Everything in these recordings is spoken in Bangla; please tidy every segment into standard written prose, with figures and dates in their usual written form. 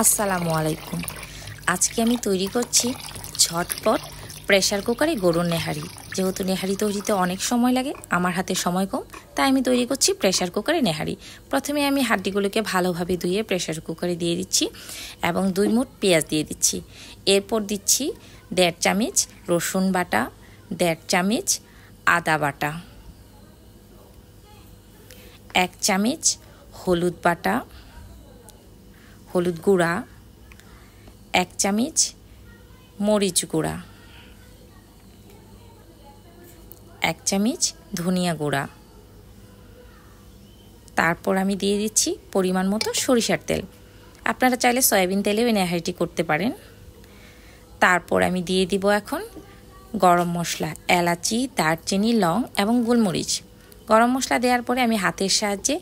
আসসালামু আলাইকুম। আজকে আমি তৈরি করছি ঝটপট প্রেসার কুকারে গরুর নেহারি। যেহেতু নেহারি তৈরিতে অনেক সময় লাগে, আমার হাতে সময় কম, তাই আমি তৈরি করছি প্রেসার কুকারে নেহারি। প্রথমে আমি হাড্ডিগুলোকে ভালোভাবে ধুয়ে প্রেসার কুকারে দিয়ে দিচ্ছি এবং 2 মুঠ পেঁয়াজ দিয়ে দিচ্ছি। এরপর দিচ্ছি 1.5 চামচ রসুন বাটা, 1.5 চামচ আদা বাটা, 1 চামচ হলুদ বাটা, হলুদ গুঁড়া, 1 চামচ মরিচ গুঁড়া, 1 চামচ ধনিয়া গুঁড়া। তারপর আমি দিয়ে দিচ্ছি পরিমাণ মতো সরিষার তেল। আপনারা চাইলে সয়াবিন তেলেও নেহারিটি করতে পারেন। তারপর আমি দিয়ে দিব এখন গরম মশলা, এলাচি, দারচিনি, লং এবং গোলমরিচ। গরম মশলা দেওয়ার পরে আমি হাতের সাহায্যে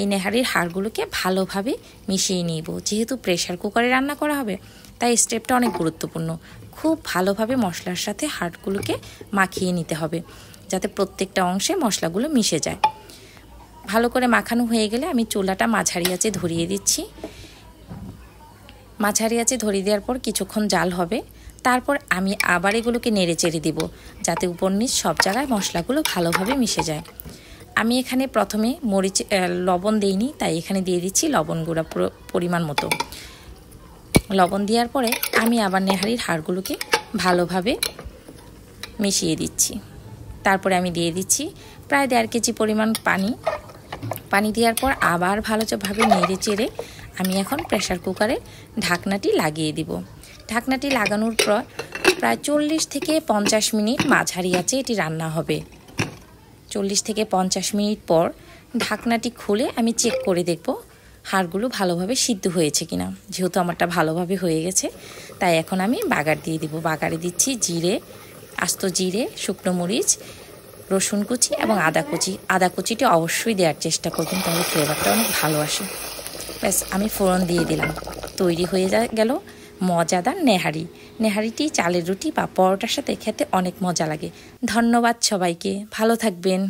এই নেহারির হাড়গুলোকে ভালোভাবে মিশিয়ে নিব। যেহেতু প্রেসার কুকারে রান্না করা হবে, তাই স্টেপটা অনেক গুরুত্বপূর্ণ। খুব ভালোভাবে মশলার সাথে হাড়গুলোকে মাখিয়ে নিতে হবে, যাতে প্রত্যেকটা অংশে মশলাগুলো মিশে যায়। ভালো করে মাখানো হয়ে গেলে আমি চুলাটা মাঝারি আঁচে ধরিয়ে দিচ্ছি। মাঝারি আঁচে ধরিয়ে দেওয়ার পর কিছুক্ষণ জাল হবে। তারপর আমি আবার এগুলোকে নেড়ে চেড়ে দিব, যাতে উপর নিচ সব জায়গায় মশলাগুলো ভালোভাবে মিশে যায়। আমি এখানে প্রথমে লবণ দিইনি, তাই এখানে দিয়ে দিচ্ছি লবণ গুঁড়া পরিমাণ মতো। লবণ দেওয়ার পরে আমি আবার নেহারির হাড়গুলোকে ভালোভাবে মিশিয়ে দিচ্ছি। তারপরে আমি দিয়ে দিচ্ছি প্রায় 1.5 কেজি পরিমাণ পানি দেওয়ার পর আবার ভালোভাবে নেড়ে চেড়ে আমি এখন প্রেসার কুকারে ঢাকনাটি লাগিয়ে দিব। ঢাকনাটি লাগানোর পর প্রায় 40 থেকে 50 মিনিট মাঝারি আঁচে এটি রান্না হবে। 40 থেকে 50 মিনিট পর ঢাকনাটি খুলে আমি চেক করে দেখব হাড়গুলো ভালোভাবে সিদ্ধ হয়েছে কিনা। যেহেতু আমারটা ভালোভাবে হয়ে গেছে, তাই এখন আমি বাগার দিয়ে দিব। বাগারে দিচ্ছি জিরে, আস্ত জিরে, শুকনো মরিচ, রসুন কুচি এবং আদা কুচি। আদা কুচিটি অবশ্যই দেওয়ার চেষ্টা করবেন, তাহলে ফ্লেভারটা অনেক ভালো আসে। ব্যাস, আমি ফোড়ন দিয়ে দিলাম। তৈরি হয়ে গেল মজাদার নেহারি। নেহারিটি চালের রুটি বা পরোটার সাথে খেতে অনেক মজা লাগে। ধন্যবাদ সবাইকে, ভালো থাকবেন।